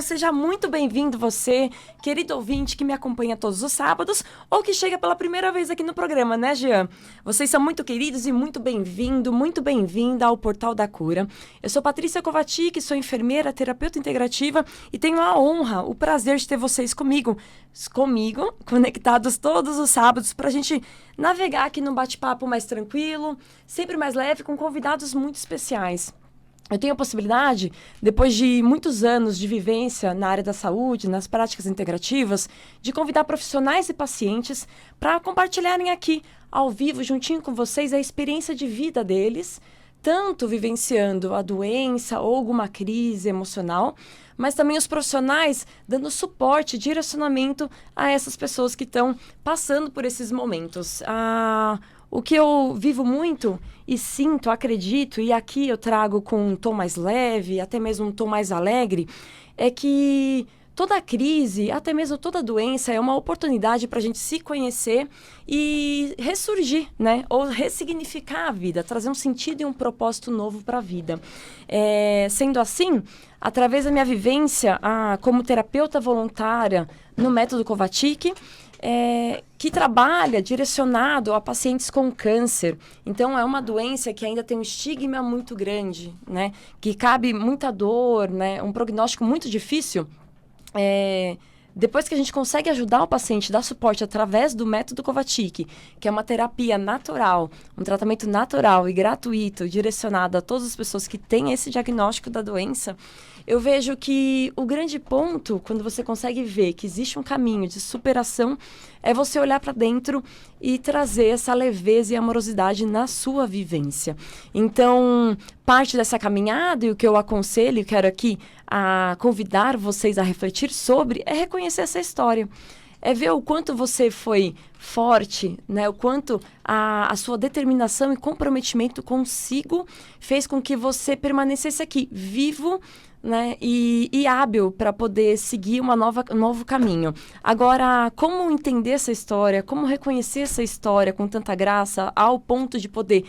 seja muito bem-vindo você, querido ouvinte que me acompanha todos os sábados ou que chega pela primeira vez aqui no programa, né, Jean? Vocês são muito queridos e muito bem-vindo, muito bem-vinda ao Portal da Cura. Eu sou Patrícia Kovacic, sou enfermeira, terapeuta integrativa e tenho a honra, o prazer de ter vocês comigo, conectados todos os sábados para a gente navegar aqui num bate-papo mais tranquilo, sempre mais leve, com convidados muito especiais. Eu tenho a possibilidade, depois de muitos anos de vivência na área da saúde, nas práticas integrativas, de convidar profissionais e pacientes para compartilharem aqui, ao vivo, juntinho com vocês, a experiência de vida deles, tanto vivenciando a doença ou alguma crise emocional, mas também os profissionais dando suporte, direcionamento a essas pessoas que estão passando por esses momentos. O que eu vivo muito e sinto, acredito, e aqui eu trago com um tom mais leve, até mesmo um tom mais alegre, é que toda crise, até mesmo toda doença, é uma oportunidade para a gente se conhecer e ressurgir, né? Ou ressignificar a vida, trazer um sentido e um propósito novo para a vida. Sendo assim, através da minha vivência como terapeuta voluntária no Método Kovacic, que trabalha direcionado a pacientes com câncer. Então, é uma doença que ainda tem um estigma muito grande, né? Que cabe muita dor, né? Um prognóstico muito difícil. Depois que a gente consegue ajudar o paciente, dar suporte através do Método Kovacic, que é uma terapia natural, um tratamento natural e gratuito, direcionado a todas as pessoas que têm esse diagnóstico da doença, eu vejo que o grande ponto, quando você consegue ver que existe um caminho de superação, é você olhar para dentro e trazer essa leveza e amorosidade na sua vivência. Então, parte dessa caminhada e o que eu aconselho, quero aqui convidar vocês a refletir sobre, é reconhecer essa história. É ver o quanto você foi forte, né? O quanto a sua determinação e comprometimento consigo fez com que você permanecesse aqui, vivo, né? E hábil para poder seguir um novo caminho. Agora, como entender essa história, como reconhecer essa história com tanta graça, ao ponto de poder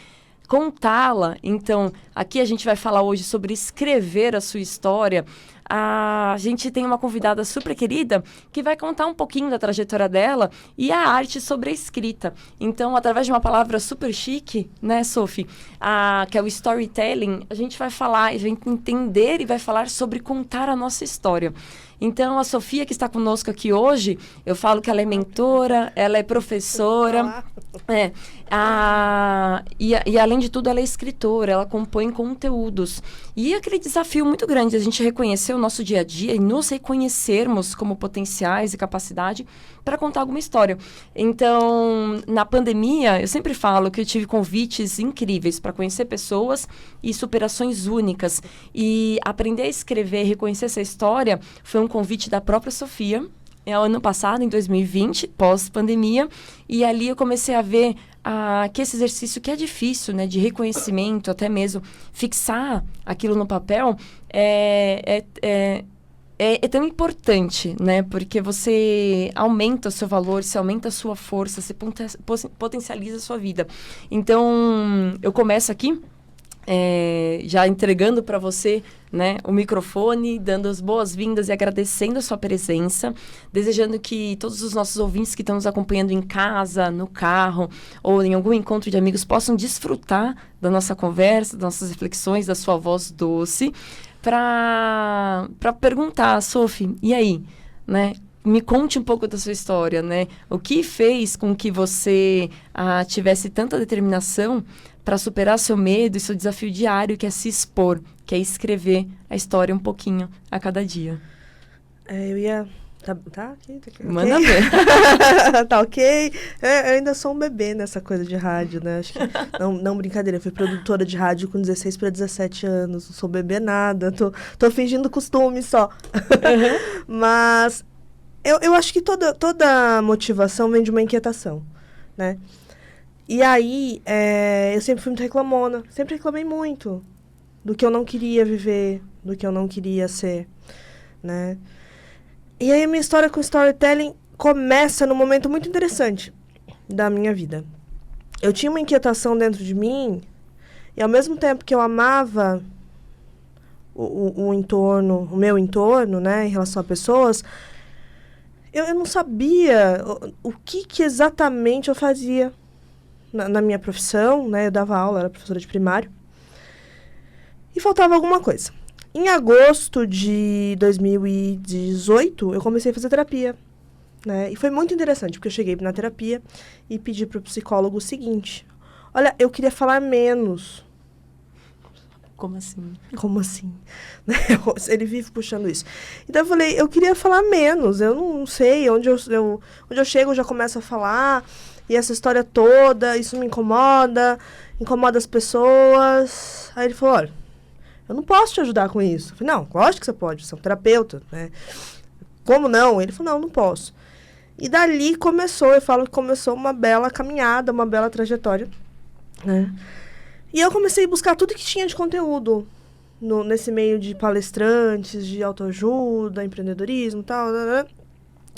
contá-la? Então, aqui a gente vai falar hoje sobre escrever a sua história. A gente tem uma convidada super querida que vai contar um pouquinho da trajetória dela e a arte sobre a escrita. Então, através de uma palavra super chique, né, Sophie? Que é o storytelling, a gente vai falar, a gente entender e vai falar sobre contar a nossa história. Então, a Sofia, que está conosco aqui hoje, eu falo que ela é mentora, ela é professora, e além de tudo, ela é escritora, ela compõe conteúdos. E aquele desafio muito grande, a gente reconhecer o nosso dia a dia e nos reconhecermos como potenciais e capacidade para contar alguma história. Então, na pandemia, eu sempre falo que eu tive convites incríveis para conhecer pessoas e superações únicas. E aprender a escrever, reconhecer essa história, foi um convite da própria Sofia, ano passado, em 2020, pós-pandemia, e ali eu comecei a ver que esse exercício que é difícil, né, de reconhecimento, até mesmo fixar aquilo no papel, é tão importante, né, porque você aumenta o seu valor, você aumenta a sua força, você potencializa a sua vida. Então, eu começo aqui, já entregando para você, né, o microfone, dando as boas-vindas e agradecendo a sua presença, desejando que todos os nossos ouvintes que estão nos acompanhando em casa, no carro ou em algum encontro de amigos possam desfrutar da nossa conversa, das nossas reflexões, da sua voz doce, para perguntar, Sophie, e aí, né? Me conte um pouco da sua história, né? O que fez com que você tivesse tanta determinação para superar seu medo e seu desafio diário, que é se expor, que é escrever a história um pouquinho a cada dia? Eu ia... Tá aqui? Manda okay. ver. Tá ok. Eu ainda sou um bebê nessa coisa de rádio, né? Acho que, não, brincadeira. Eu fui produtora de rádio com 16 para 17 anos. Não sou bebê nada. Tô fingindo costume só. Uhum. Mas eu acho que toda motivação vem de uma inquietação, né? E aí, eu sempre fui muito reclamona. Sempre reclamei muito do que eu não queria viver, do que eu não queria ser, né? E aí a minha história com storytelling começa num momento muito interessante da minha vida. Eu tinha uma inquietação dentro de mim, e ao mesmo tempo que eu amava o entorno, o meu entorno, né, em relação a pessoas, eu não sabia o que exatamente eu fazia na minha profissão, né? Eu dava aula, era professora de primário. E faltava alguma coisa. Em agosto de 2018, eu comecei a fazer terapia, né? E foi muito interessante, porque eu cheguei na terapia e pedi para o psicólogo o seguinte: olha, eu queria falar menos. Como assim? Como assim? Ele vive puxando isso. Então eu falei, eu queria falar menos. Eu não sei, onde eu chego eu já começo a falar. E essa história toda, isso me incomoda as pessoas. Aí ele falou, olha, eu não posso te ajudar com isso. Eu falei, não, lógico que você pode, você é um terapeuta, né? Como não? Ele falou, não posso. E dali começou, eu falo que começou uma bela caminhada, uma bela trajetória, né? E eu comecei a buscar tudo que tinha de conteúdo nesse meio de palestrantes, de autoajuda, empreendedorismo e tal.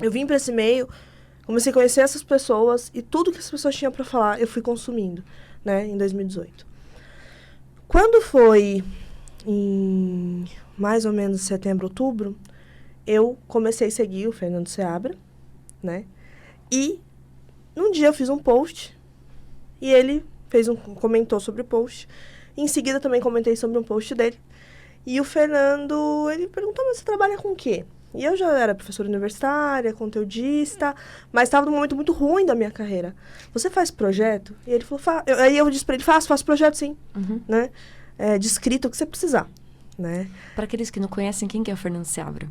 Eu vim para esse meio, comecei a conhecer essas pessoas e tudo que as pessoas tinham para falar, eu fui consumindo, né, em 2018. Quando foi em mais ou menos setembro, outubro, eu comecei a seguir o Fernando Seabra, né? E um dia eu fiz um post e ele comentou sobre o post. Em seguida também comentei sobre um post dele. E o Fernando, ele perguntou, mas você trabalha com o quê? E eu já era professora universitária, conteudista, mas estava num momento muito ruim da minha carreira. Você faz projeto? E ele falou, aí eu disse para ele, faço projeto sim, né? De escrita, o que você precisar, né? Para aqueles que não conhecem, quem que é o Fernando Seabra?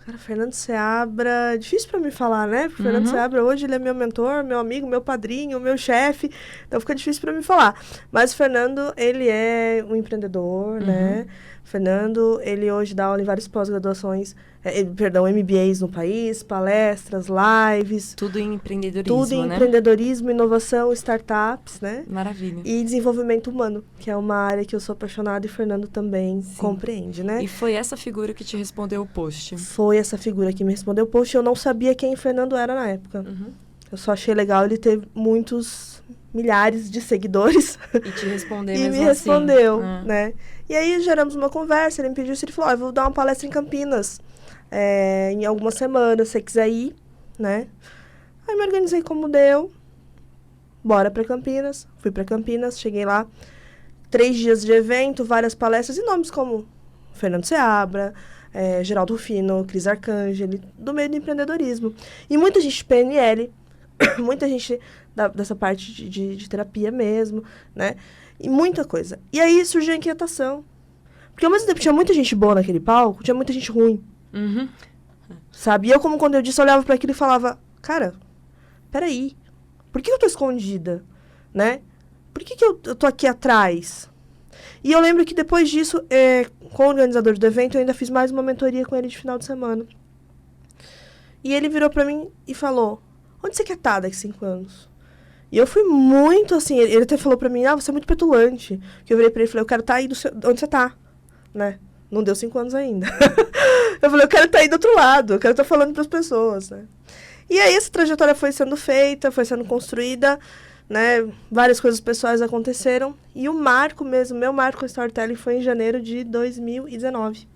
Cara, Fernando Seabra, difícil para mim falar, né? Porque Fernando Seabra hoje ele é meu mentor, meu amigo, meu padrinho, meu chefe, então fica difícil para mim falar. Mas o Fernando, ele é um empreendedor, né? O Fernando, ele hoje dá aula em várias pós-graduações, MBAs no país, palestras, lives. Tudo em empreendedorismo, Tudo em né? empreendedorismo, inovação, startups, né? Maravilha. E desenvolvimento humano, que é uma área que eu sou apaixonada e o Fernando também compreende, né? E foi essa figura que te respondeu o post? Foi essa figura que me respondeu o post. Eu não sabia quem o Fernando era na época. Eu só achei legal ele ter milhares de seguidores. E te responder e mesmo me respondeu, assim. né? E aí geramos uma conversa, ele me pediu isso, ele falou, eu vou dar uma palestra em Campinas em algumas semanas, se você quiser ir, né? Aí me organizei como deu, bora pra Campinas, fui pra Campinas, cheguei lá, 3 dias de evento, várias palestras e nomes como Fernando Seabra, Geraldo Rufino, Cris Arcangeli, do meio do empreendedorismo. E muita gente de PNL, muita gente dessa parte de terapia mesmo, né? E muita coisa. E aí surgiu a inquietação. Porque ao mesmo tempo tinha muita gente boa naquele palco, tinha muita gente ruim. Sabe? E eu, como conteudista, olhava para aquilo e falava, cara, peraí, por que eu tô escondida? Né? Por que eu tô aqui atrás? E eu lembro que depois disso, com o organizador do evento, eu ainda fiz mais uma mentoria com ele de final de semana. E ele virou pra mim e falou, onde você quer estar daqui 5 anos? E eu fui muito assim, ele até falou pra mim, você é muito petulante. Que eu virei pra ele e falei, eu quero estar aí onde você tá, né? Não deu 5 anos ainda. Eu falei, eu quero estar aí do outro lado, eu quero estar falando pras pessoas, né? E aí essa trajetória foi sendo feita, foi sendo construída, né? Várias coisas pessoais aconteceram. E o marco mesmo, meu marco com storytelling foi em janeiro de 2019.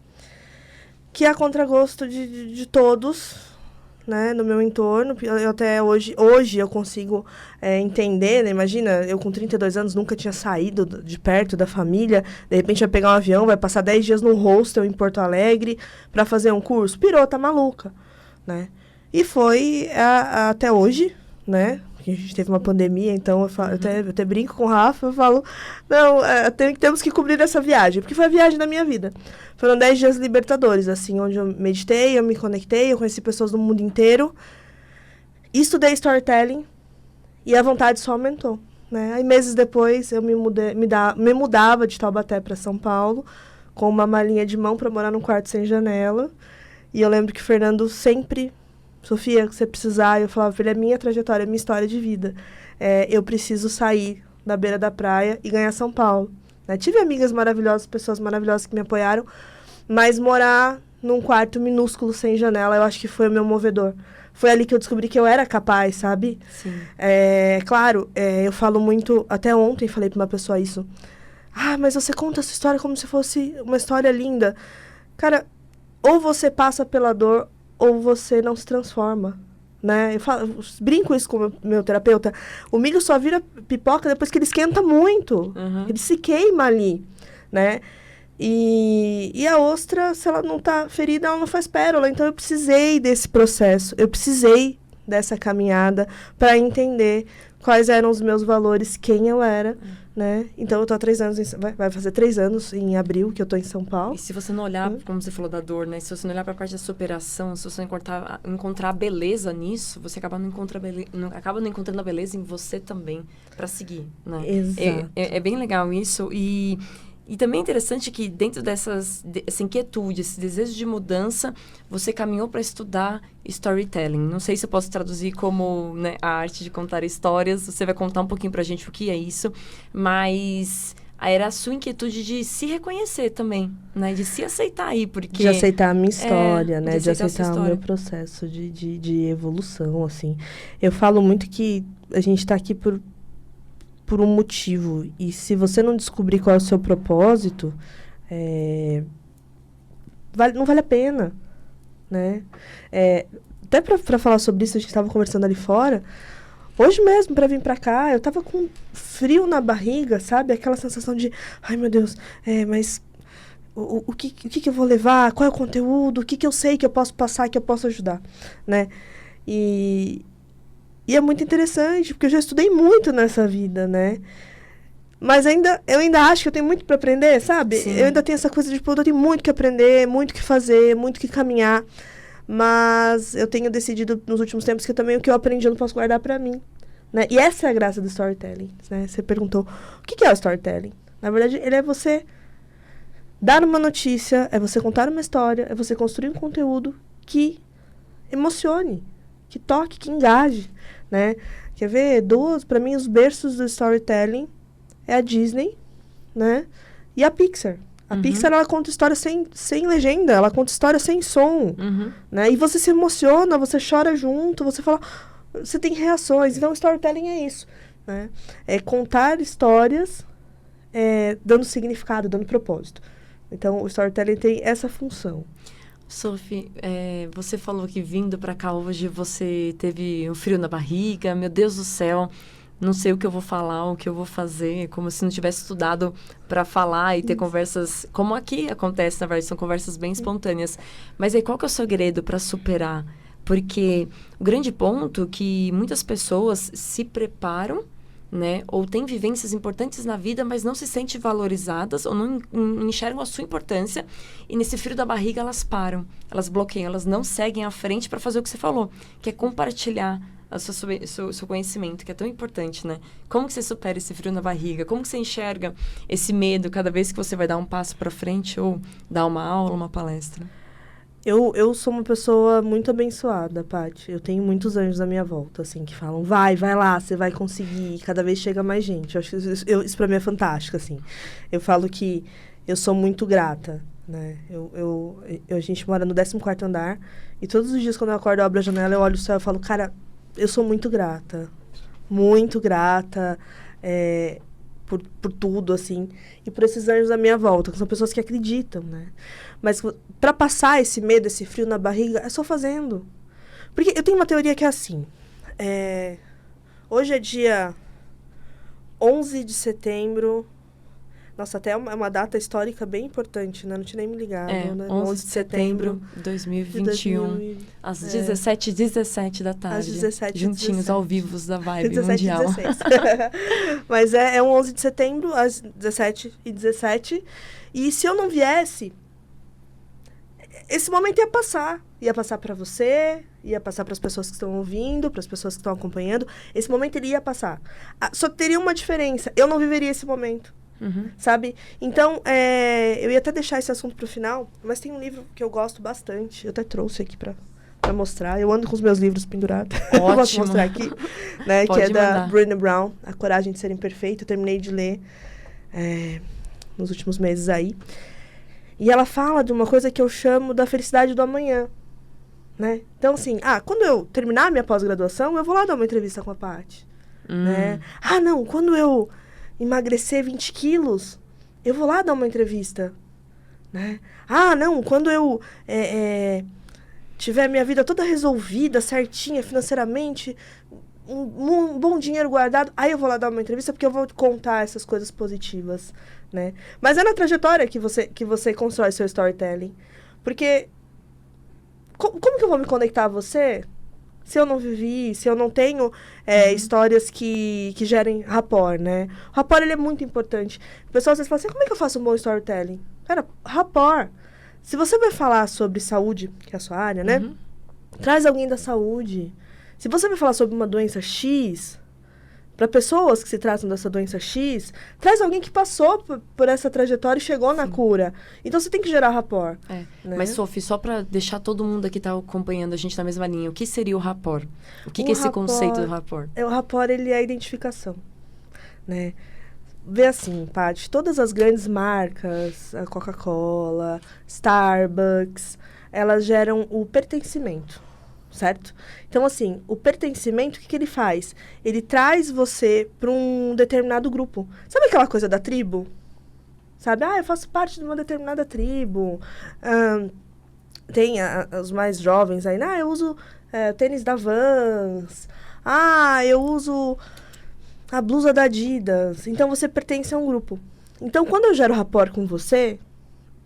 Que é a contragosto de todos, né, no meu entorno. Eu até hoje eu consigo entender, né? Imagina, eu com 32 anos nunca tinha saído de perto da família, de repente vai pegar um avião, vai passar 10 dias num hostel em Porto Alegre para fazer um curso. Pirou, tá maluca, né? E foi até hoje, né? Porque a gente teve uma pandemia, então eu até brinco com o Rafa, eu falo, não, temos que cobrir essa viagem, porque foi a viagem da minha vida. Foram 10 dias libertadores, assim, onde eu meditei, eu me conectei, eu conheci pessoas do mundo inteiro, estudei storytelling e a vontade só aumentou, né? Aí meses depois eu me mudava de Taubaté para São Paulo, com uma malinha de mão para morar num quarto sem janela, e eu lembro que o Fernando sempre... Sofia, se você precisar, eu falava, filha, é minha trajetória, é minha história de vida. Eu preciso sair da beira da praia e ganhar São Paulo. Né? Tive amigas maravilhosas, pessoas maravilhosas que me apoiaram, mas morar num quarto minúsculo sem janela, eu acho que foi o meu movedor. Foi ali que eu descobri que eu era capaz, sabe? Sim. Claro, eu falo muito, até ontem falei pra uma pessoa isso, mas você conta essa história como se fosse uma história linda. Cara, ou você passa pela dor, ou você não se transforma, né? Eu brinco isso com o meu terapeuta. O milho só vira pipoca depois que ele esquenta muito. Ele se queima ali, né? E a ostra, se ela não tá ferida, ela não faz pérola. Então, eu precisei desse processo. Eu precisei dessa caminhada para entender quais eram os meus valores, quem eu era, né? Então, eu tô há 3 anos, vai fazer 3 anos em abril que eu tô em São Paulo. E se você não olhar, como você falou da dor, né? Se você não olhar para a parte da superação, se você não encontrar a beleza nisso, você acaba não encontrando a beleza em você também, para seguir, né? Exato. É bem legal isso. E também é interessante que dentro essa inquietude, esse desejo de mudança, você caminhou para estudar storytelling. Não sei se eu posso traduzir como, né, a arte de contar histórias. Você vai contar um pouquinho para a gente o que é isso. Mas era a sua inquietude de se reconhecer também, né? De se aceitar aí, porque... De aceitar a minha história, né? De aceitar o meu processo de evolução, assim. Eu falo muito que a gente está aqui por um motivo. E se você não descobrir qual é o seu propósito, não vale a pena, né? Até para falar sobre isso, a gente estava conversando ali fora. Hoje mesmo, para vir para cá, eu tava com frio na barriga, sabe? Aquela sensação de, ai meu Deus, mas o que eu vou levar? Qual é o conteúdo? O que eu sei que eu posso passar, que eu posso ajudar, né? E é muito interessante, porque eu já estudei muito nessa vida, né? Mas eu ainda acho que eu tenho muito para aprender, sabe? Sim. Eu ainda tenho essa coisa de, eu tenho muito que aprender, muito que fazer, muito que caminhar. Mas eu tenho decidido nos últimos tempos que também o que eu aprendi eu não posso guardar para mim, né? E essa é a graça do storytelling, né? Você perguntou, o que é o storytelling? Na verdade, ele é você dar uma notícia, é você contar uma história, é você construir um conteúdo que emocione, que toque, que engaje, né? Quer ver? Para mim, os berços do storytelling é a Disney, né? E a Pixar. A Pixar, ela conta história sem legenda, ela conta história sem som, né? E você se emociona, você chora junto, você fala... Você tem reações. Então, o storytelling é isso, né? É contar histórias dando significado, dando propósito. Então, o storytelling tem essa função. Sophie, você falou que vindo para cá hoje você teve um frio na barriga. Meu Deus do céu, não sei o que eu vou falar, o que eu vou fazer. Como se não tivesse estudado para falar e ter conversas como aqui acontece, na verdade, são conversas bem espontâneas. Mas aí, qual que é o segredo para superar? Porque o grande ponto é que muitas pessoas se preparam, né? Ou têm vivências importantes na vida, mas não se sentem valorizadas ou não enxergam a sua importância. E nesse frio da barriga, elas param, elas bloqueiam, elas não seguem à frente para fazer o que você falou, que é compartilhar o seu conhecimento, que é tão importante, né? Como que você supera esse frio na barriga? Como que você enxerga esse medo cada vez que você vai dar um passo para frente ou dar uma aula, uma palestra? Eu sou uma pessoa muito abençoada, Paty. Eu tenho muitos anjos à minha volta, assim, que falam, vai lá, você vai conseguir. Cada vez chega mais gente. Eu acho que isso pra mim é fantástico, assim. Eu falo que eu sou muito grata, né? A gente mora no 14º andar e todos os dias quando eu acordo, eu abro a janela, eu olho o céu e falo, cara, eu sou muito grata. Muito grata. Por tudo, assim, e por esses anjos à minha volta, que são pessoas que acreditam, né? Mas para passar esse medo, esse frio na barriga, é só fazendo. Porque eu tenho uma teoria que é assim, hoje é dia 11 de setembro, nossa, até é uma data histórica bem importante, né? Não tinha nem me ligado, né? 11 de setembro de 2021, às 17h17 da tarde. Às 17h17. Juntinhos, ao vivo da Vibe 17 Mundial. 16. Mas é um 11 de setembro, às 17h17. E se eu não viesse, esse momento ia passar. Ia passar para você, ia passar para as pessoas que estão ouvindo, para as pessoas que estão acompanhando. Esse momento ele ia passar. Só teria uma diferença. Eu não viveria esse momento. Sabe? Então, eu ia até deixar esse assunto pro final, mas tem um livro que eu gosto bastante. Eu até trouxe aqui pra mostrar. Eu ando com os meus livros pendurados. Eu posso mostrar aqui. Né? Que é da Brené Brown, A Coragem de Ser Imperfeito. Eu terminei de ler nos últimos meses aí. E ela fala de uma coisa que eu chamo da felicidade do amanhã. Né? Então, assim, quando eu terminar a minha pós-graduação, eu vou lá dar uma entrevista com a Paty. Né? Não, quando eu emagrecer 20 quilos, eu vou lá dar uma entrevista, né? Ah, não, quando eu tiver minha vida toda resolvida, certinha, financeiramente, um bom dinheiro guardado, aí eu vou lá dar uma entrevista porque eu vou contar essas coisas positivas, né? Mas é na trajetória que você constrói seu storytelling. Porque como que eu vou me conectar a você se eu não vivi, se eu não tenho histórias que gerem rapport, né? O rapport, ele é muito importante. O pessoal às vezes fala assim, como é que eu faço um bom storytelling? Cara, rapport. Se você vai falar sobre saúde, que é a sua área, né? Traz alguém da saúde. Se você vai falar sobre uma doença X, para pessoas que se tratam dessa doença X, traz alguém que passou por essa trajetória e chegou na cura. Então, você tem que gerar rapport. Né? Mas, Sophie, só para deixar todo mundo aqui tá acompanhando a gente na mesma linha, o que seria o rapport? O que é esse conceito do rapport? O rapport, ele é a identificação, né? Vê assim, Paty, todas as grandes marcas, a Coca-Cola, Starbucks, elas geram o pertencimento, certo? Então, assim, o pertencimento, o que ele faz? Ele traz você para um determinado grupo. Sabe aquela coisa da tribo? Sabe? Ah, eu faço parte de uma determinada tribo. Tem os mais jovens aí. Ah, eu uso tênis da Vans. Ah, eu uso a blusa da Adidas. Então, você pertence a um grupo. Então, quando eu gero rapport com você,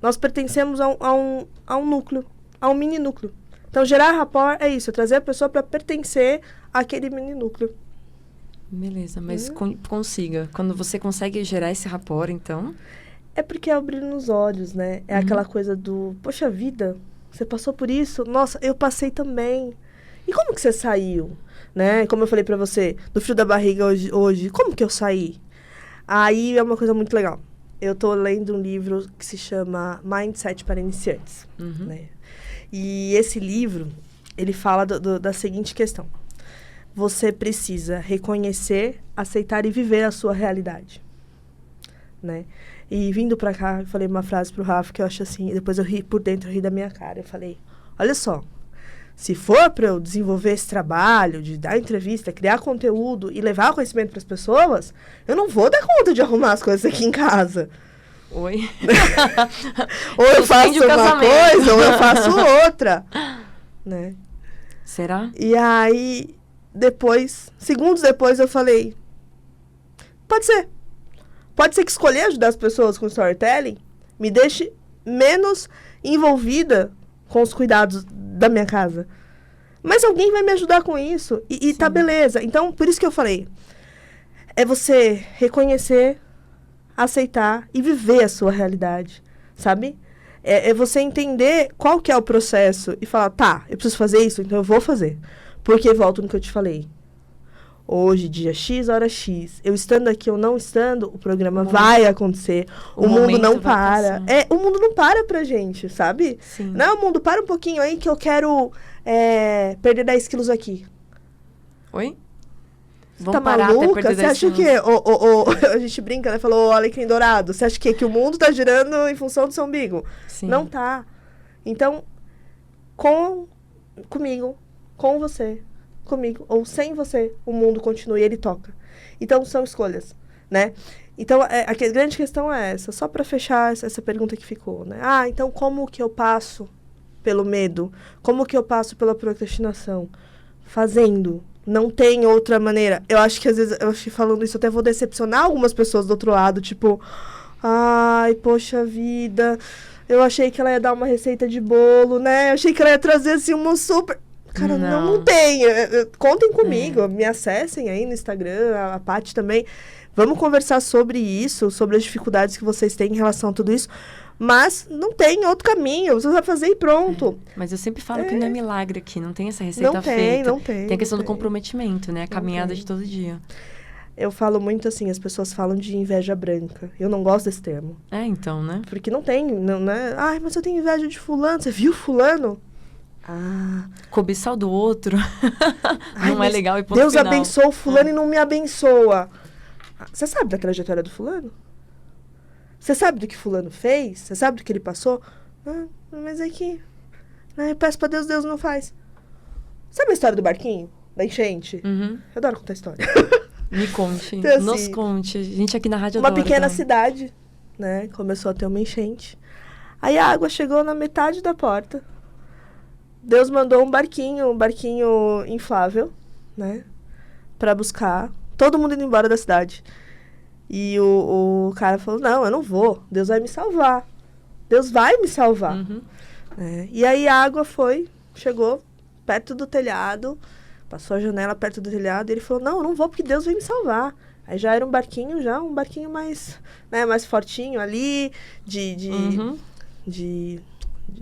nós pertencemos a um núcleo, a um mini núcleo. Então, gerar rapport é isso, é trazer a pessoa para pertencer àquele mini núcleo. Beleza, mas consiga. Quando você consegue gerar esse rapport, então... É porque é o brilho nos olhos, né? É aquela coisa do, poxa vida, você passou por isso? Nossa, eu passei também. E como que você saiu? Né? Como eu falei para você, do frio da barriga hoje, como que eu saí? Aí é uma coisa muito legal. Eu tô lendo um livro que se chama Mindset para Iniciantes, né? E esse livro, ele fala da seguinte questão. Você precisa reconhecer, aceitar e viver a sua realidade, né? E vindo pra cá, eu falei uma frase pro Rafa que eu acho assim, depois eu ri por dentro, eu ri da minha cara. Eu falei, olha só, se for para eu desenvolver esse trabalho, de dar entrevista, criar conteúdo e levar conhecimento para as pessoas, eu não vou dar conta de arrumar as coisas aqui em casa. Oi? Ou eu faço uma coisa, ou eu faço outra. Né? Será? E aí, segundos depois, eu falei, pode ser. Pode ser que escolher ajudar as pessoas com storytelling me deixe menos envolvida com os cuidados da minha casa. Mas alguém vai me ajudar com isso. E tá beleza. Então, por isso que eu falei. É você reconhecer, aceitar e viver a sua realidade, sabe? É você entender qual que é o processo e falar, tá, eu preciso fazer isso, então eu vou fazer. Porque volto no que eu te falei. Hoje, dia X, hora X, eu estando aqui ou não estando, o programa vai acontecer. O mundo não para. O mundo não para pra gente, sabe? Sim. Não, o mundo, para um pouquinho aí que eu quero perder 10 quilos aqui. Oi? Você tá maluca? Você acha que... a gente brinca, né? Falou, alecrim dourado. Você acha que o mundo tá girando em função do seu umbigo? Sim. Não tá. Então, comigo, com você, comigo, ou sem você, o mundo continua e ele toca. Então, são escolhas, né? Então, a grande questão é essa. Só para fechar essa pergunta que ficou, né? Ah, então como que eu passo pelo medo? Como que eu passo pela procrastinação? Fazendo. Não tem outra maneira. Eu acho que, às vezes, eu acho que falando isso, até vou decepcionar algumas pessoas do outro lado. Tipo, ai, poxa vida, eu achei que ela ia dar uma receita de bolo, né? Eu achei que ela ia trazer, assim, uma super... Cara, não tem. Contem comigo, me acessem aí no Instagram, a Paty também. Vamos conversar sobre isso, sobre as dificuldades que vocês têm em relação a tudo isso. Mas não tem outro caminho, você vai fazer e pronto. Mas eu sempre falo que não é milagre aqui, não tem essa receita feita. Não tem. Tem a questão do comprometimento, né? A caminhada de todo dia. Eu falo muito assim, as pessoas falam de inveja branca. Eu não gosto desse termo. Então, né? Porque não tem, né? Ai, mas eu tenho inveja de fulano, você viu fulano? Cobiçar o do outro não é legal e ponto Deus final. abençoa o fulano e não me abençoa. Você sabe da trajetória do fulano? Você sabe do que fulano fez? Você sabe do que ele passou? Mas é que... eu peço pra Deus, Deus não faz. Sabe a história do barquinho? Da enchente? Eu adoro contar história. Me conte. Então, assim, nos conte. A gente aqui na rádio uma adora pequena também. cidade, né? Começou a ter uma enchente. Aí a água chegou na metade da porta. Deus mandou um barquinho inflável, né? Pra buscar. Todo mundo indo embora da cidade. E o cara falou, não, eu não vou. Deus vai me salvar. Deus vai me salvar. E aí a água chegou perto do telhado, passou a janela perto do telhado, e ele falou, não, eu não vou porque Deus vai me salvar. Aí já era um barquinho mais, né, mais fortinho ali, de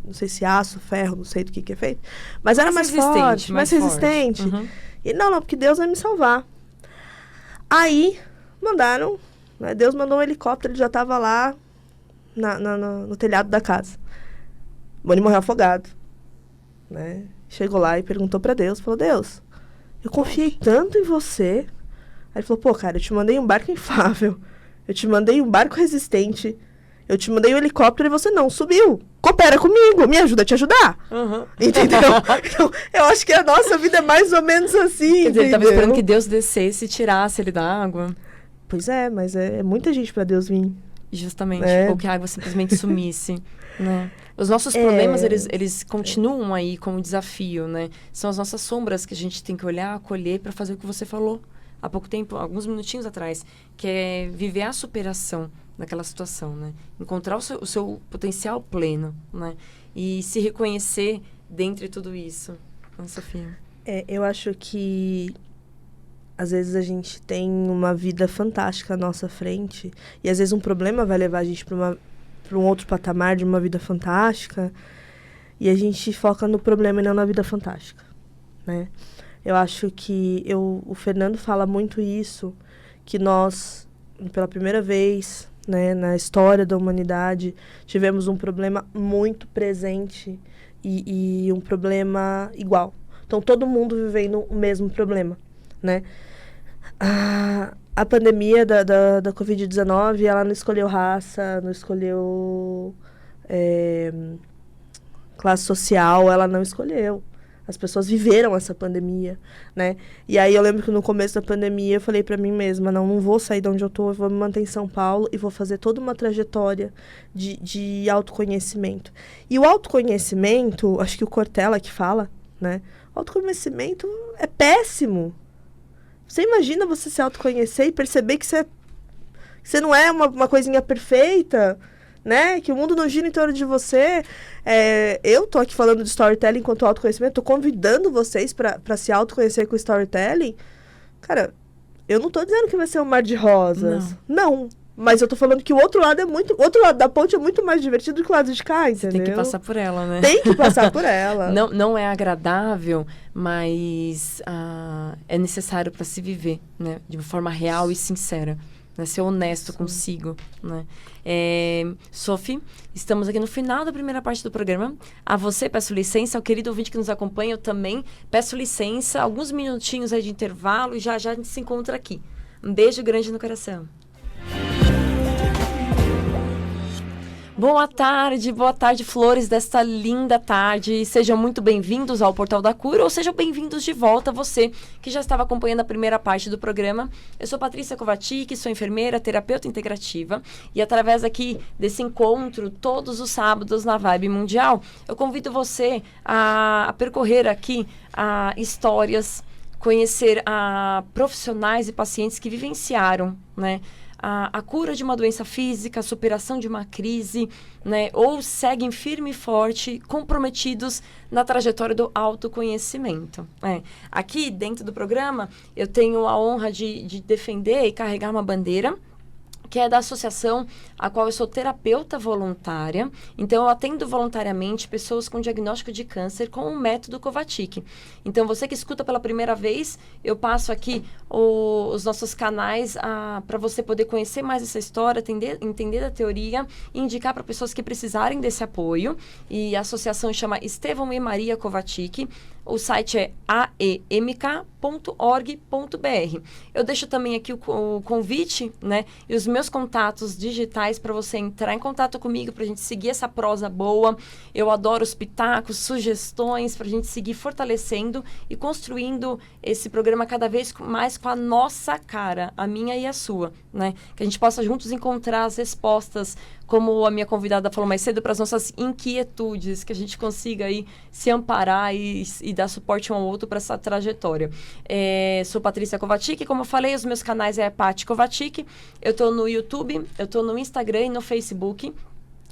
não sei se aço, ferro, não sei do que é feito. Mas era mais forte, mais resistente. E não, porque Deus vai me salvar. Aí, mandaram, né, Deus mandou um helicóptero, ele já estava lá no telhado da casa. Boni morreu afogado, né? Chegou lá e perguntou pra Deus, falou, Deus, eu confiei tanto em você. Aí ele falou, pô, cara, eu te mandei um barco inflável, eu te mandei um barco resistente, eu te mandei um helicóptero e você não subiu. Coopera comigo, me ajuda a te ajudar. Entendeu? Então, eu acho que a nossa vida é mais ou menos assim. Quer dizer, ele estava esperando que Deus descesse e tirasse ele da água. Pois é, mas é muita gente para Deus vir. Justamente, ou que a água simplesmente sumisse, né? Os nossos problemas, eles continuam aí como desafio, né? São as nossas sombras que a gente tem que olhar, acolher para fazer o que você falou há pouco tempo, alguns minutinhos atrás, que é viver a superação naquela situação, né? Encontrar o seu potencial pleno, né? E se reconhecer dentre tudo isso. Né, Sofia? Eu acho que às vezes a gente tem uma vida fantástica à nossa frente e às vezes um problema vai levar a gente para um outro patamar de uma vida fantástica e a gente foca no problema e não na vida fantástica, né? Eu acho que o Fernando fala muito isso, que nós, pela primeira vez, né, na história da humanidade, tivemos um problema muito presente e um problema igual. Então, todo mundo vivendo o mesmo problema, né? A pandemia da Covid-19, ela não escolheu raça, não escolheu classe social, ela não escolheu. As pessoas viveram essa pandemia, né? E aí eu lembro que no começo da pandemia eu falei pra mim mesma, não vou sair de onde eu tô, eu vou me manter em São Paulo e vou fazer toda uma trajetória de autoconhecimento. E o autoconhecimento, acho que o Cortella que fala, né? O autoconhecimento é péssimo. Você imagina você se autoconhecer e perceber que você não é uma coisinha perfeita, né? Que o mundo não gira em torno de você. Eu tô aqui falando de storytelling enquanto autoconhecimento, tô convidando vocês pra se autoconhecer com storytelling. Cara, eu não tô dizendo que vai ser um mar de rosas. Não. Mas eu tô falando que o outro lado da ponte é muito mais divertido do que o lado de cá, entendeu? Tem que passar por ela, né? Tem que passar por ela. Não é agradável, mas é necessário para se viver, né? De uma forma real e sincera. Né? Ser honesto consigo, né? Sophie, estamos aqui no final da primeira parte do programa. A você peço licença, ao querido ouvinte que nos acompanha, eu também peço licença, alguns minutinhos aí de intervalo e já a gente se encontra aqui. Um beijo grande no coração. Boa tarde, flores desta linda tarde. Sejam muito bem-vindos ao Portal da Cura ou sejam bem-vindos de volta, você que já estava acompanhando a primeira parte do programa. Eu sou Patrícia Kovacic, sou enfermeira, terapeuta integrativa e através aqui desse encontro, todos os sábados na Vibe Mundial, eu convido você a percorrer aqui histórias, conhecer profissionais e pacientes que vivenciaram, né? A cura de uma doença física, a superação de uma crise, né? Ou seguem firme e forte, comprometidos na trajetória do autoconhecimento. Aqui, dentro do programa, eu tenho a honra de defender e carregar uma bandeira, que é da associação a qual eu sou terapeuta voluntária. Então, eu atendo voluntariamente pessoas com diagnóstico de câncer com o método Kovacic. Então, você que escuta pela primeira vez, eu passo aqui os nossos canais para você poder conhecer mais essa história, entender da teoria e indicar para pessoas que precisarem desse apoio. E a associação chama Estevão e Maria Kovacic. O site é aemk.org.br. Eu deixo também aqui o convite, né, e os meus contatos digitais para você entrar em contato comigo, para a gente seguir essa prosa boa. Eu adoro os pitacos, sugestões, para a gente seguir fortalecendo e construindo esse programa cada vez mais com a nossa cara, a minha e a sua, né? Que a gente possa juntos encontrar as respostas, como a minha convidada falou mais cedo, para as nossas inquietudes, que a gente consiga aí se amparar e dar suporte um ao outro para essa trajetória. Sou Patrícia Kovacic, como eu falei, os meus canais é Paty Kovacic, eu estou no YouTube, eu estou no Instagram e no Facebook.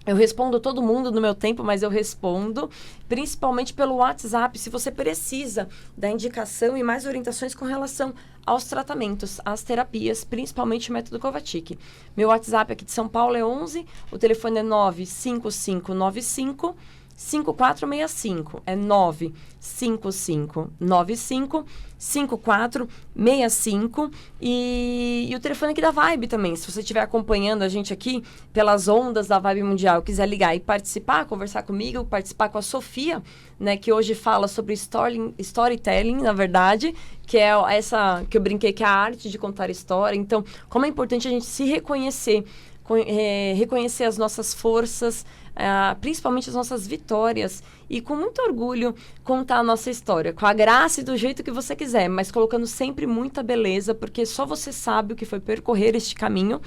Eu respondo todo mundo no meu tempo, mas eu respondo principalmente pelo WhatsApp, se você precisa da indicação e mais orientações com relação aos tratamentos, às terapias, principalmente o método Kovacic. Meu WhatsApp aqui de São Paulo é 11, o telefone é 95595 5465. É 95595 5465. E o telefone aqui da Vibe também. Se você estiver acompanhando a gente aqui pelas ondas da Vibe Mundial, quiser ligar e participar, conversar comigo, participar com a Sofia, né, que hoje fala sobre storytelling, na verdade, que é essa que eu brinquei, que é a arte de contar história. Então, como é importante a gente se reconhecer, reconhecer as nossas forças, principalmente as nossas vitórias, e com muito orgulho contar a nossa história, com a graça e do jeito que você quiser, mas colocando sempre muita beleza, porque só você sabe o que foi percorrer este caminho.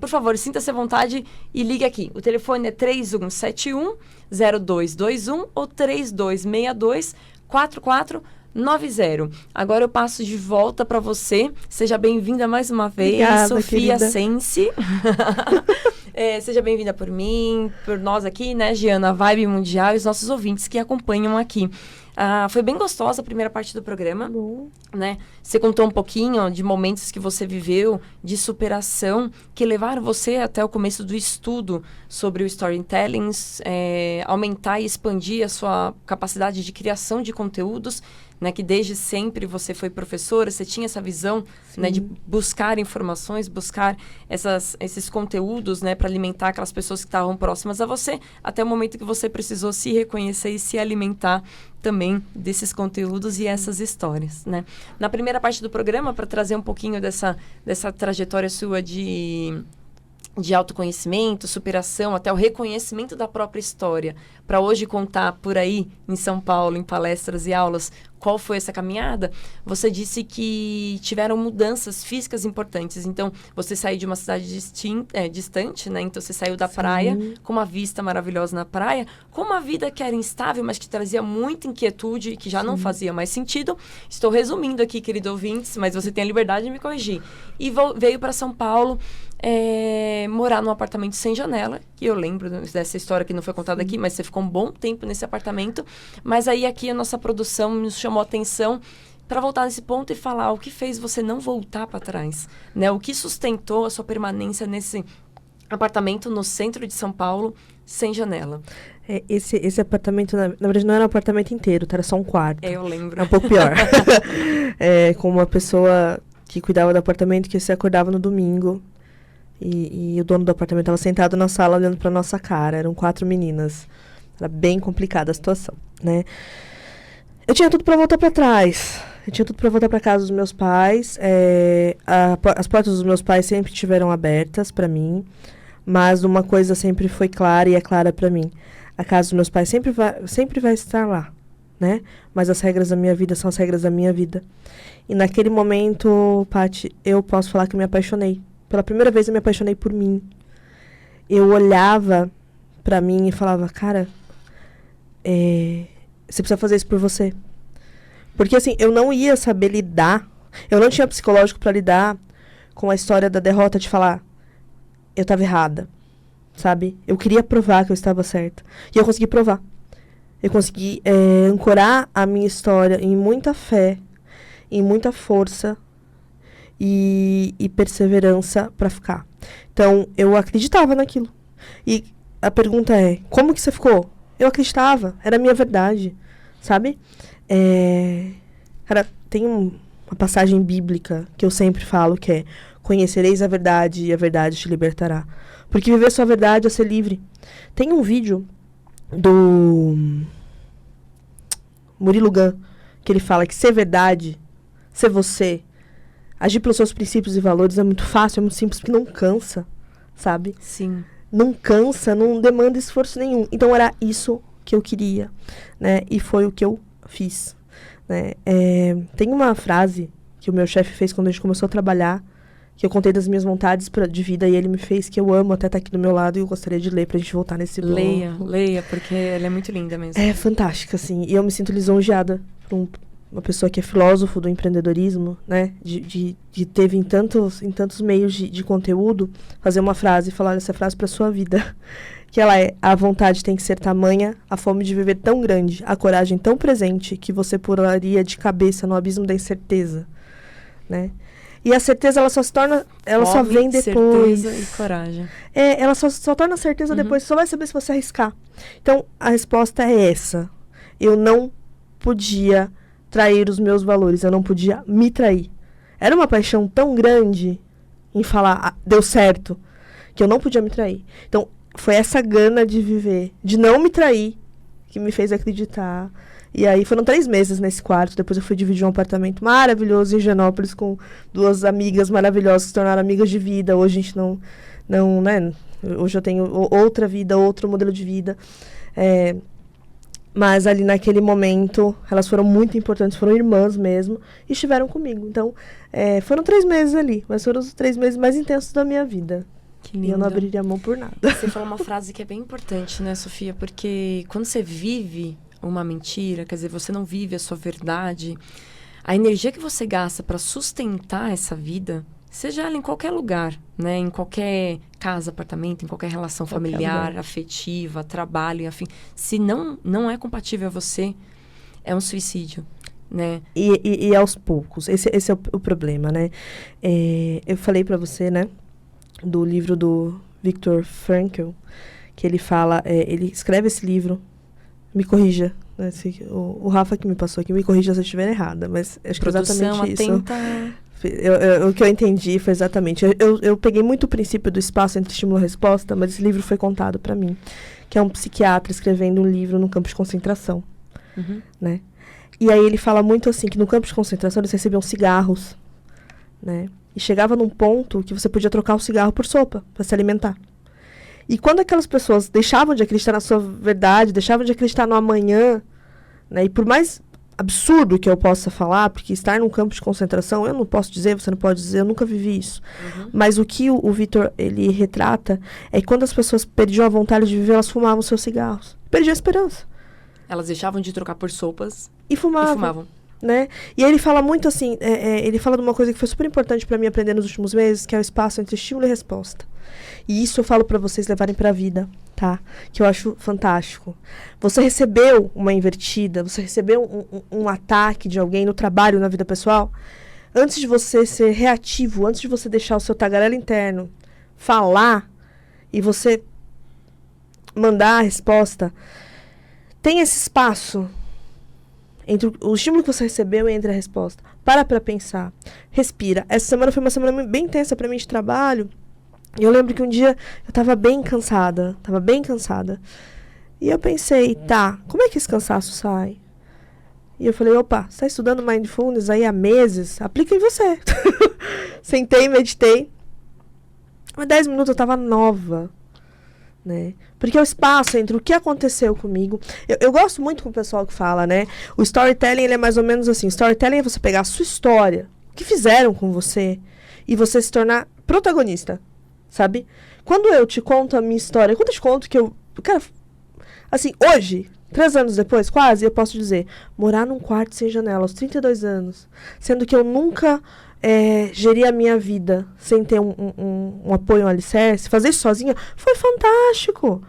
Por favor, sinta-se à vontade e ligue aqui. O telefone é 3171-0221 ou 3262-4490. Agora eu passo de volta para você. Seja bem-vinda mais uma vez. Obrigada, Sofia querida. Sense. Seja bem-vinda por mim, por nós aqui, né, Giana, Vibe Mundial, e os nossos ouvintes que acompanham aqui. Foi bem gostosa a primeira parte do programa, né? Você contou um pouquinho de momentos que você viveu, de superação, que levaram você até o começo do estudo sobre o storytelling, aumentar e expandir a sua capacidade de criação de conteúdos, né? Que desde sempre você foi professora, você tinha essa visão, né, de buscar informações, buscar esses conteúdos, né, para alimentar aquelas pessoas que estavam próximas a você, até o momento que você precisou se reconhecer e se alimentar também desses conteúdos e essas histórias, né? Na primeira parte do programa, para trazer um pouquinho dessa trajetória sua de autoconhecimento, superação, até o reconhecimento da própria história, para hoje contar por aí em São Paulo, em palestras e aulas, qual foi essa caminhada, você disse que tiveram mudanças físicas importantes. Então, você saiu de uma cidade distante, né? Então, você saiu da praia, com uma vista maravilhosa na praia, com uma vida que era instável, mas que trazia muita inquietude e que já não fazia mais sentido. Estou resumindo aqui, querido ouvintes, mas você tem a liberdade de me corrigir. E veio para São Paulo, morar num apartamento sem janela, que eu lembro dessa história que não foi contada aqui, mas você ficou um bom tempo nesse apartamento. Mas aí aqui a nossa produção nos chamou a atenção para voltar nesse ponto e falar o que fez você não voltar para trás, né? O que sustentou a sua permanência nesse apartamento no centro de São Paulo, sem janela. Esse apartamento, na verdade, não era um apartamento inteiro, era só um quarto. Eu lembro. É um pouco pior. Com uma pessoa que cuidava do apartamento, que se acordava no domingo. E o dono do apartamento estava sentado na sala olhando para nossa cara. Eram 4 meninas. Era bem complicada a situação, né? Eu tinha tudo para voltar para trás. Eu tinha tudo para voltar para casa dos meus pais. As portas dos meus pais sempre estiveram abertas para mim. Mas uma coisa sempre foi clara e é clara para mim. A casa dos meus pais sempre vai estar lá, né? Mas as regras da minha vida são as regras da minha vida. E naquele momento, Paty, eu posso falar que eu me apaixonei. Pela primeira vez eu me apaixonei por mim. Eu olhava pra mim e falava, cara, você precisa fazer isso por você. Porque assim, eu não ia saber lidar, eu não tinha psicológico pra lidar com a história da derrota, de falar, eu tava errada, sabe? Eu queria provar que eu estava certa. E eu consegui provar. Eu consegui ancorar a minha história em muita fé, em muita força, e perseverança para ficar. Então, eu acreditava naquilo. E a pergunta é, como que você ficou? Eu acreditava, era a minha verdade, sabe? Cara, tem uma passagem bíblica que eu sempre falo, que é, conhecereis a verdade e a verdade te libertará. Porque viver sua verdade é ser livre. Tem um vídeo do Murilo Gun, que ele fala que ser verdade, ser você, agir pelos seus princípios e valores é muito fácil, é muito simples, porque não cansa, sabe? Sim. Não cansa, não demanda esforço nenhum. Então era isso que eu queria, né? E foi o que eu fiz, né? Tem uma frase que o meu chefe fez quando a gente começou a trabalhar, que eu contei das minhas vontades de vida, e ele me fez, que eu amo, até tá aqui do meu lado, e eu gostaria de ler pra gente voltar nesse bloco. Leia, porque ela é muito linda mesmo. É fantástica, assim, e eu me sinto lisonjeada por uma pessoa que é filósofo do empreendedorismo, né, de teve em tantos meios de conteúdo, fazer uma frase e falar essa frase pra sua vida, que ela é: a vontade tem que ser tamanha, a fome de viver tão grande, a coragem tão presente, que você pularia de cabeça no abismo da incerteza, né? E a certeza, ela só se torna... Ela só vem depois. Certeza e coragem. Ela só torna certeza depois. Você só vai saber se você arriscar. Então, a resposta é essa. Eu não podia trair os meus valores. Eu não podia me trair. Era uma paixão tão grande em falar, deu certo, que eu não podia me trair. Então, foi essa gana de viver, de não me trair, que me fez acreditar. E aí foram 3 meses nesse quarto. Depois eu fui dividir um apartamento maravilhoso em Higienópolis com 2 amigas maravilhosas que se tornaram amigas de vida. Hoje a gente não, né? Hoje eu tenho outra vida, outro modelo de vida. Mas ali naquele momento, elas foram muito importantes, foram irmãs mesmo, e estiveram comigo. Então, foram 3 meses ali, mas foram os 3 meses mais intensos da minha vida. Que lindo. E eu não abriria a mão por nada. Você falou uma frase que é bem importante, né, Sofia? Porque quando você vive uma mentira, quer dizer, você não vive a sua verdade, a energia que você gasta para sustentar essa vida, seja ela em qualquer lugar, né, em qualquer casa, apartamento, em qualquer relação familiar, afetiva, trabalho, enfim, se não é compatível a você, é um suicídio, né? E aos poucos, esse é o problema, né? Eu falei para você, né, do livro do Viktor Frankl, que ele fala, ele escreve esse livro. Me corrija, né? O Rafa que me passou aqui, me corrija se eu estiver errada, mas acho que é exatamente isso. O que eu entendi foi exatamente... Eu peguei muito o princípio do espaço entre estímulo e resposta, mas esse livro foi contado para mim, que é um psiquiatra escrevendo um livro no campo de concentração, né? E aí ele fala muito assim, que no campo de concentração eles recebiam cigarros, né? E chegava num ponto que você podia trocar o cigarro por sopa, para se alimentar. E quando aquelas pessoas deixavam de acreditar na sua verdade, deixavam de acreditar no amanhã, né? E por mais absurdo que eu possa falar, porque estar num campo de concentração, eu não posso dizer, você não pode dizer, eu nunca vivi isso. Mas o que o Viktor, ele retrata, é que quando as pessoas perdiam a vontade de viver, elas fumavam seus cigarros. Perdiam a esperança. Elas deixavam de trocar por sopas e fumavam. Né? E aí ele fala muito assim, ele fala de uma coisa que foi super importante para mim aprender nos últimos meses, que é o espaço entre estímulo e resposta. E isso eu falo para vocês levarem para a vida, tá? Que eu acho fantástico. Você recebeu uma invertida, você recebeu um ataque de alguém no trabalho, na vida pessoal, antes de você ser reativo, antes de você deixar o seu tagarelo interno falar e você mandar a resposta, tem esse espaço entre o estímulo que você recebeu e entre a resposta. Para pensar. Respira. Essa semana foi uma semana bem intensa para mim de trabalho. E eu lembro que um dia eu estava bem cansada. E eu pensei, tá, como é que esse cansaço sai? E eu falei, opa, você está estudando Mindfulness aí há meses? Aplica em você. Sentei, meditei. Em 10 minutos eu estava nova. Né? Porque é o espaço entre o que aconteceu comigo. Eu gosto muito com o pessoal que fala, né? O storytelling, ele é mais ou menos assim. Storytelling é você pegar a sua história, o que fizeram com você, e você se tornar protagonista, sabe? Quando eu te conto a minha história, quando eu te conto que eu... Cara, assim, hoje, 3 anos depois, quase, eu posso dizer, morar num quarto sem janela aos 32 anos, sendo que eu nunca... gerir a minha vida sem ter um apoio, um alicerce, fazer isso sozinha, foi fantástico.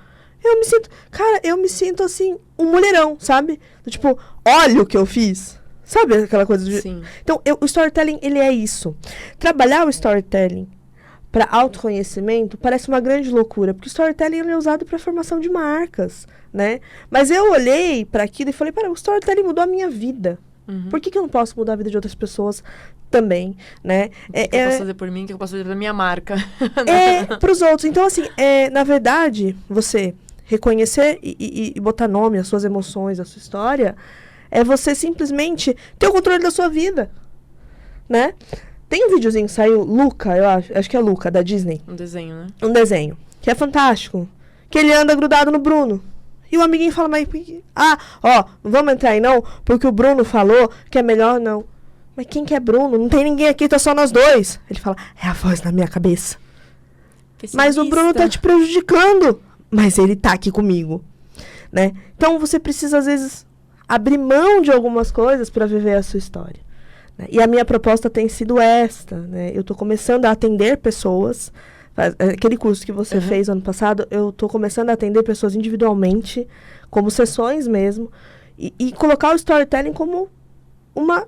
Eu me sinto assim, um mulherão, sabe? Tipo, olha o que eu fiz. Sabe aquela coisa de... Sim. Então, o storytelling, ele é isso. Trabalhar o storytelling para autoconhecimento parece uma grande loucura, porque o storytelling ele é usado para formação de marcas, né? Mas eu olhei para aquilo e falei, o storytelling mudou a minha vida. Por que eu não posso mudar a vida de outras pessoas também, né? O que eu posso fazer por mim, o que eu posso fazer pela minha marca? Para os outros. Então, assim, na verdade, você reconhecer e botar nome às suas emoções, à sua história, é você simplesmente ter o controle da sua vida, né? Tem um videozinho que saiu, Luca, eu acho que é Luca, da Disney. Um desenho, né? Um desenho, que é fantástico. Que ele anda grudado no Bruno. E o amiguinho fala, mas... não vamos entrar aí não, porque o Bruno falou que é melhor não. Mas quem que é Bruno? Não tem ninguém aqui, tá só nós dois. Ele fala, é a voz na minha cabeça. Mas o Bruno tá te prejudicando. Mas ele tá aqui comigo, né? Então, você precisa, às vezes, abrir mão de algumas coisas para viver a sua história. Né? E a minha proposta tem sido esta, né? Eu tô começando a atender pessoas. Aquele curso que você fez ano passado, eu tô começando a atender pessoas individualmente, como sessões mesmo. E colocar o storytelling como uma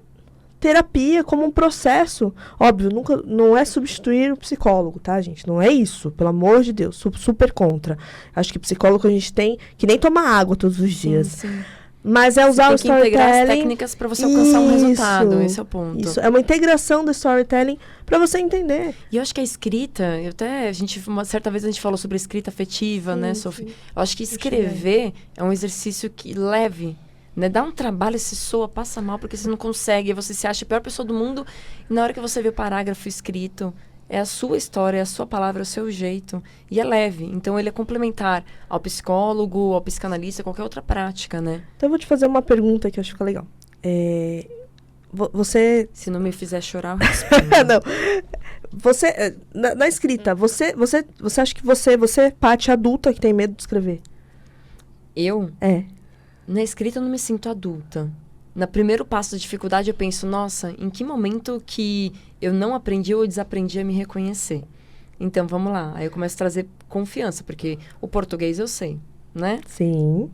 terapia, como um processo. Óbvio, não é substituir o psicólogo, tá, gente? Não é isso, pelo amor de Deus. Super contra. Acho que psicólogo a gente tem que nem tomar água todos os dias. Sim. Mas é usar o storytelling. Tem que integrar as técnicas para você alcançar um resultado. Esse é o ponto. Isso, é uma integração do storytelling para você entender. E eu acho que a escrita, uma certa vez a gente falou sobre a escrita afetiva, né, Sophie? Eu acho que escrever é um exercício que leve. Né? Dá um trabalho, se soa, passa mal, porque você não consegue, você se acha a pior pessoa do mundo, e na hora que você vê o parágrafo escrito, é a sua história, é a sua palavra, é o seu jeito, e é leve. Então, ele é complementar ao psicólogo, ao psicanalista, qualquer outra prática, né? Então, eu vou te fazer uma pergunta que eu acho que fica legal. Você... Se não me fizer chorar, eu respondo. Não. Você, na escrita, você acha que você, Paty, adulta, que tem medo de escrever? Eu? É. Na escrita eu não me sinto adulta. No primeiro passo da dificuldade eu penso, nossa, em que momento que eu não aprendi ou desaprendi a me reconhecer? Então, vamos lá. Aí eu começo a trazer confiança, porque o português eu sei, né? Sim.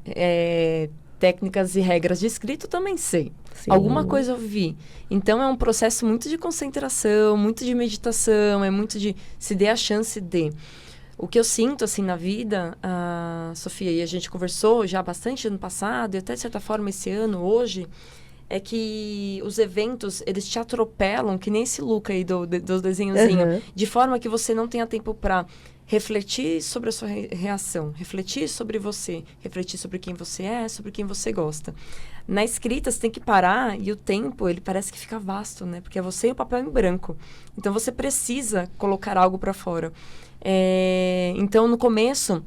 Técnicas e regras de escrito também sei. Sim. Alguma coisa eu vi. Então, é um processo muito de concentração, muito de meditação, é muito de se dê a chance de... O que eu sinto, assim, na vida, Sofia, e a gente conversou já bastante ano passado, e até, de certa forma, esse ano, hoje, é que os eventos, eles te atropelam, que nem esse look aí do desenhozinho, de forma que você não tenha tempo para refletir sobre a sua reação, refletir sobre você, refletir sobre quem você é, sobre quem você gosta. Na escrita, você tem que parar, e o tempo, ele parece que fica vasto, né? Porque é você e o papel em branco. Então, você precisa colocar algo para fora. Então, no começo,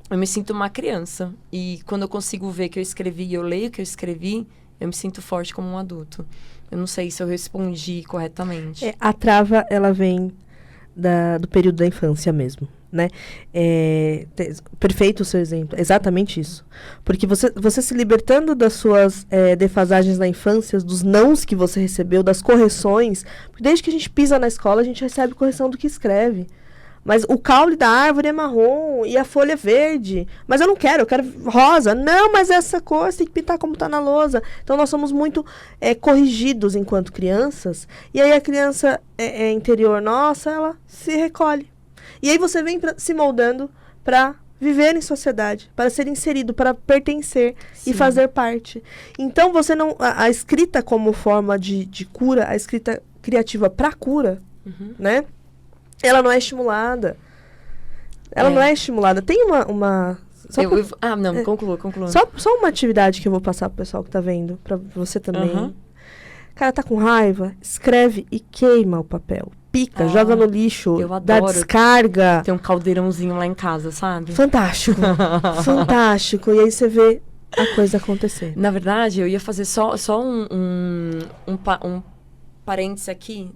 eu me sinto uma criança. E quando eu consigo ver que eu escrevi e eu leio que eu escrevi, eu me sinto forte como um adulto. Eu não sei se eu respondi corretamente. A trava, ela vem do período da infância mesmo, né? Perfeito o seu exemplo. Exatamente isso. Porque você se libertando das suas defasagens na infância, dos nãos que você recebeu, das correções. Porque desde que a gente pisa na escola, a gente recebe correção do que escreve. Mas o caule da árvore é marrom e a folha é verde. Mas eu quero rosa. Não, mas essa cor você tem que pintar como está na lousa. Então, nós somos muito corrigidos enquanto crianças. E aí, a criança interior nossa, ela se recolhe. E aí, você vem se moldando para viver em sociedade, para ser inserido, para pertencer. Sim. E fazer parte. Então, você não... A escrita como forma de cura, a escrita criativa para cura, né? Ela não é estimulada. Ela não é estimulada. Tem uma conclua. Só uma atividade que eu vou passar pro pessoal que tá vendo, pra você também. Cara, tá com raiva? Escreve e queima o papel. Pica, joga no lixo, dá descarga. Tem um caldeirãozinho lá em casa, sabe? Fantástico. Fantástico. E aí você vê a coisa acontecer. Na verdade, eu ia fazer só um parênteses aqui,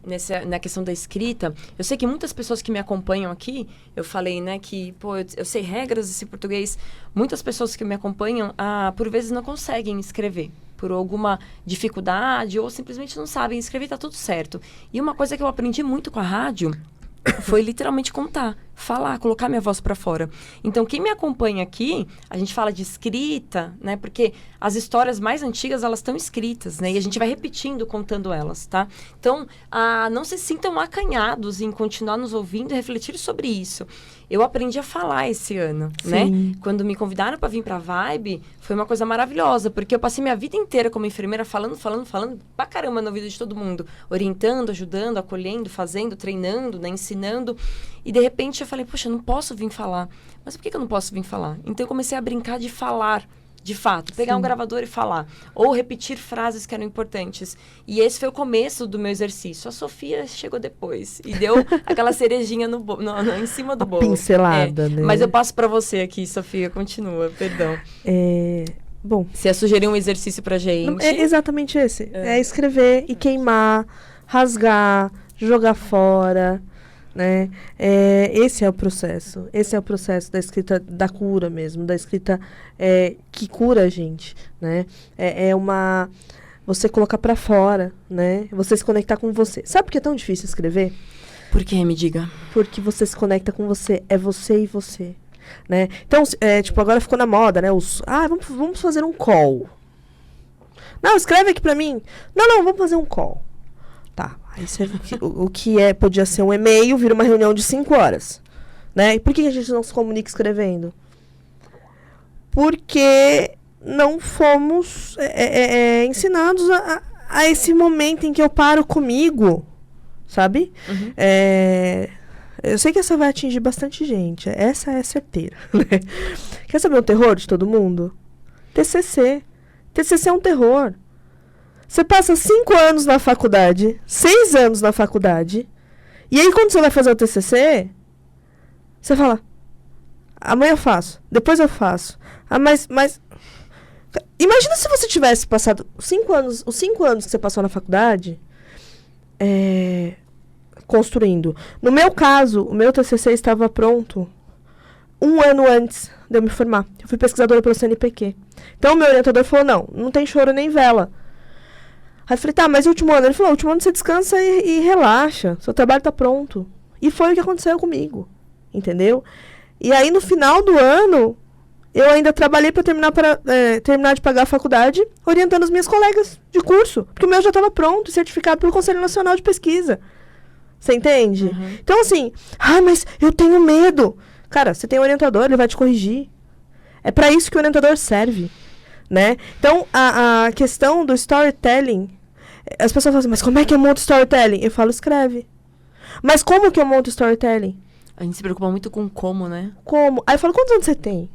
na questão da escrita. Eu sei que muitas pessoas que me acompanham aqui, eu falei, né, que, eu sei regras desse português. Muitas pessoas que me acompanham, por vezes não conseguem escrever por alguma dificuldade ou simplesmente não sabem escrever, tá tudo certo. E uma coisa que eu aprendi muito com a rádio foi literalmente contar, falar, colocar minha voz para fora. Então, quem me acompanha aqui, a gente fala de escrita, né? Porque as histórias mais antigas, elas estão escritas, né? E a gente vai repetindo, contando elas, tá? Então, não se sintam acanhados em continuar nos ouvindo e refletir sobre isso. Eu aprendi a falar esse ano, né? Quando me convidaram para vir para a Vibe, foi uma coisa maravilhosa, porque eu passei minha vida inteira como enfermeira falando pra caramba no ouvido de todo mundo, orientando, ajudando, acolhendo, fazendo, treinando, né? Ensinando. E de repente eu falei, poxa, eu não posso vir falar. Mas por que eu não posso vir falar? Então eu comecei a brincar de falar de fato. Pegar um gravador e falar. Ou repetir frases que eram importantes. E esse foi o começo do meu exercício. A Sofia chegou depois e deu aquela cerejinha em cima do bolo. Pincelada, né? Mas eu passo para você aqui, Sofia. Continua, perdão. Bom. Você ia sugerir um exercício pra gente? É exatamente esse. É escrever e queimar, rasgar, jogar fora, né? Esse é o processo. Esse é o processo da escrita da cura mesmo, da escrita que cura a gente, né? Você colocar pra fora, né? Você se conectar com você. Sabe por que é tão difícil escrever? Por que, me diga? Porque você se conecta com você. É você e você, né? Então, agora ficou na moda, né? Vamos fazer um call. Não, escreve aqui pra mim. Não, vamos fazer um call. Tá. Aí o que podia ser um e-mail, vira uma reunião de 5 horas. Né? E por que a gente não se comunica escrevendo? Porque não fomos ensinados a esse momento em que eu paro comigo. Sabe? Uhum. Eu sei que essa vai atingir bastante gente. Essa é certeira. Né? Quer saber o terror de todo mundo? TCC. TCC é um terror. Você passa 5 anos na faculdade, 6 anos na faculdade, e aí quando você vai fazer o TCC, você fala, amanhã eu faço, depois eu faço. Mas imagina se você tivesse passado os 5 anos que você passou na faculdade, construindo. No meu caso, o meu TCC estava pronto 1 ano antes de eu me formar. Eu fui pesquisadora pelo CNPq. Então, o meu orientador falou, não tem choro nem vela. Aí eu falei, tá, mas o último ano? Ele falou, o último ano você descansa e relaxa. Seu trabalho tá pronto. E foi o que aconteceu comigo. Entendeu? E aí, no final do ano, eu ainda trabalhei para terminar de pagar a faculdade, orientando as minhas colegas de curso. Porque o meu já estava pronto, certificado pelo Conselho Nacional de Pesquisa. Você entende? Uhum. Então, assim, mas eu tenho medo. Cara, você tem um orientador, ele vai te corrigir. É para isso que o orientador serve. Né? Então, a questão do storytelling, as pessoas falam assim, mas como é que eu monto storytelling? Eu falo, escreve. Mas como que eu monto storytelling? A gente se preocupa muito com como, né? Como? Aí eu falo, quantos anos você tem?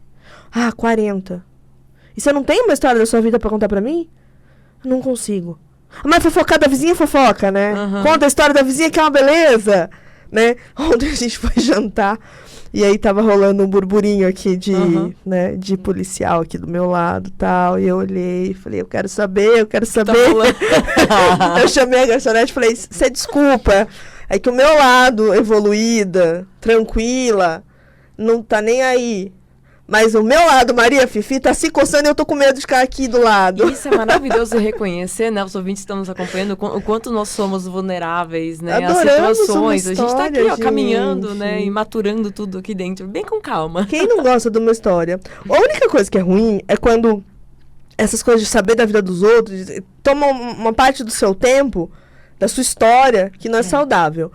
40. E você não tem uma história da sua vida pra contar pra mim? Não consigo. Mas fofocar da vizinha é fofoca, né? Uhum. Conta a história da vizinha que é uma beleza, né? Ontem a gente foi jantar. E aí tava rolando um burburinho aqui de policial aqui do meu lado e tal. E eu olhei e falei, eu quero saber. Tá eu chamei a garçonete e falei, você desculpa. É que o meu lado, evoluída, tranquila, não tá nem aí. Mas o meu lado, Maria Fifi, tá se coçando e eu tô com medo de ficar aqui do lado. Isso é maravilhoso reconhecer, né? Os ouvintes estão nos acompanhando, o quanto nós somos vulneráveis, né? Adoramos as situações. A gente tá aqui, gente. Caminhando, né? E maturando tudo aqui dentro, bem com calma. Quem não gosta de uma história? A única coisa que é ruim é quando essas coisas de saber da vida dos outros tomam uma parte do seu tempo, da sua história, que não é saudável.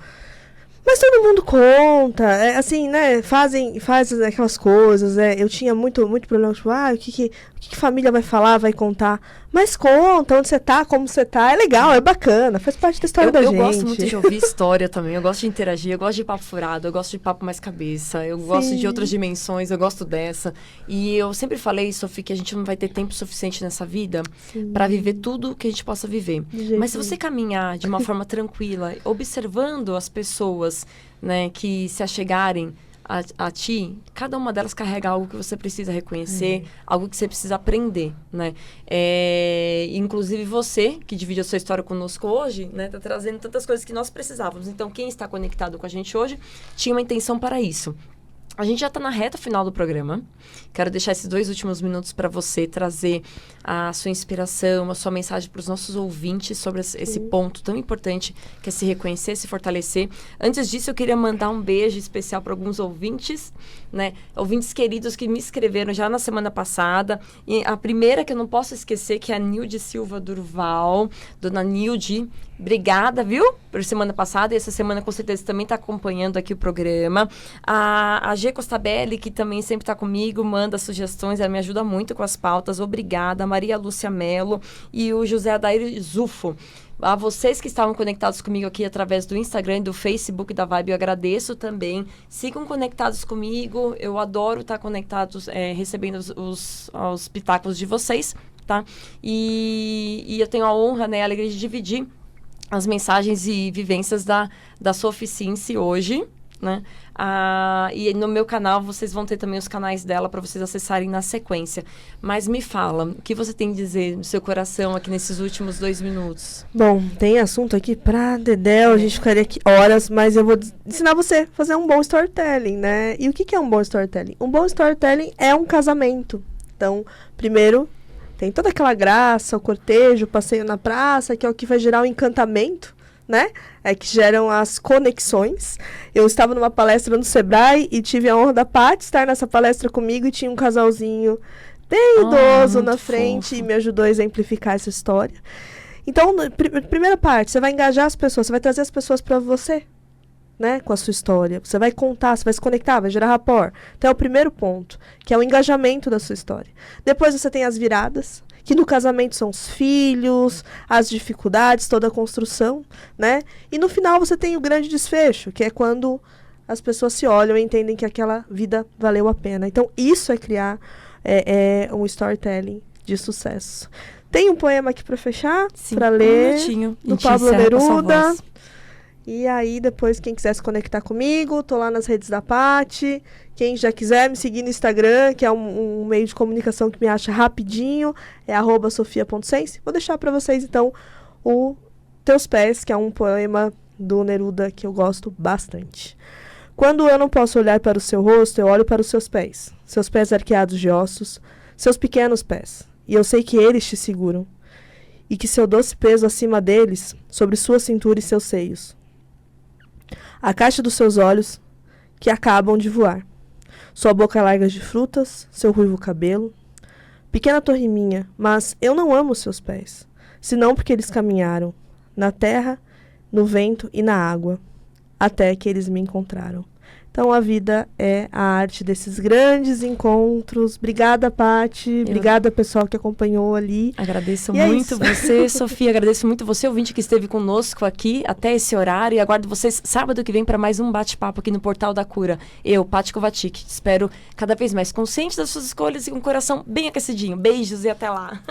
Mas todo mundo conta, assim, né, fazem aquelas coisas, eu tinha muito problema, tipo, o que família vai falar, vai contar, mas conta onde você tá, como você tá, é legal, é bacana, faz parte da história da gente. Eu gosto muito de ouvir história também, eu gosto de interagir, eu gosto de papo furado, eu gosto de papo mais cabeça, eu gosto de outras dimensões, eu gosto dessa, e eu sempre falei, Sofia, que a gente não vai ter tempo suficiente nessa vida para viver tudo que a gente possa viver, mas se você caminhar de uma forma tranquila, observando as pessoas, né, que se achegarem a ti, cada uma delas carrega algo que você precisa reconhecer, algo que você precisa aprender, né? Inclusive você, que divide a sua história conosco hoje, né, tá trazendo tantas coisas que nós precisávamos. Então, quem está conectado com a gente hoje tinha uma intenção para isso. A gente já está na reta final do programa. Quero deixar esses 2 últimos minutos para você trazer a sua inspiração, a sua mensagem para os nossos ouvintes sobre esse ponto tão importante que é se reconhecer, se fortalecer. Antes disso, eu queria mandar um beijo especial para alguns ouvintes, né? Ouvintes queridos que me escreveram já na semana passada. E a primeira que eu não posso esquecer, que é a Nilde Silva Durval, dona Nilde. Obrigada, viu? Por semana passada e essa semana com certeza também está acompanhando aqui o programa. A G Costabelli, que também sempre está comigo, manda sugestões, ela me ajuda muito com as pautas. Obrigada. A Maria Lúcia Mello e o José Adair Zufo. A vocês que estavam conectados comigo aqui através do Instagram e do Facebook da Vibe, eu agradeço também. Sigam conectados comigo. Eu adoro estar conectados, recebendo os pitacos de vocês, tá? E eu tenho a honra, né, a alegria de dividir as mensagens e vivências da Sophie Cince hoje, né? E no meu canal vocês vão ter também os canais dela para vocês acessarem na sequência. Mas me fala, o que você tem a dizer no seu coração aqui nesses últimos 2 minutos? Bom, tem assunto aqui pra dedéu, a gente ficaria aqui horas, mas eu vou ensinar você a fazer um bom storytelling, né? E o que é um bom storytelling? Um bom storytelling é um casamento. Então, primeiro, tem toda aquela graça, o cortejo, o passeio na praça, que é o que vai gerar o encantamento, né? É que geram as conexões. Eu estava numa palestra no Sebrae e tive a honra da Paty estar nessa palestra comigo e tinha um casalzinho bem idoso na frente fofo. e me ajudou a exemplificar essa história. Então, primeira parte, você vai engajar as pessoas, você vai trazer as pessoas para você, né, com a sua história. Você vai contar, você vai se conectar, vai gerar rapport. Então, é o primeiro ponto, que é o engajamento da sua história. Depois você tem as viradas, que no casamento são os filhos, as dificuldades, toda a construção, né? E no final você tem o grande desfecho, que é quando as pessoas se olham e entendem que aquela vida valeu a pena. Então, isso é criar um storytelling de sucesso. Tem um poema aqui para fechar, para ler, do Pablo Neruda. E aí, depois, quem quiser se conectar comigo, tô lá nas redes da Paty. Quem já quiser me seguir no Instagram, que é um meio de comunicação que me acha rapidinho, é @sofia.sense. Vou deixar para vocês, então, o Teus Pés, que é um poema do Neruda que eu gosto bastante. Quando eu não posso olhar para o seu rosto, eu olho para os seus pés arqueados de ossos, seus pequenos pés. E eu sei que eles te seguram, e que seu doce peso acima deles, sobre sua cintura e seus seios. A caixa dos seus olhos, que acabam de voar. Sua boca larga de frutas, seu ruivo cabelo. Pequena torre minha, mas eu não amo seus pés, senão porque eles caminharam, na terra, no vento e na água, até que eles me encontraram. Então, a vida é a arte desses grandes encontros. Obrigada, Paty. Obrigada, pessoal que acompanhou ali. Agradeço muito você, Sofia. Agradeço muito você, ouvinte, que esteve conosco aqui até esse horário. E aguardo vocês sábado que vem para mais um bate-papo aqui no Portal da Cura. Eu, Paty Kovacic, espero cada vez mais consciente das suas escolhas e com o coração bem aquecidinho. Beijos e até lá.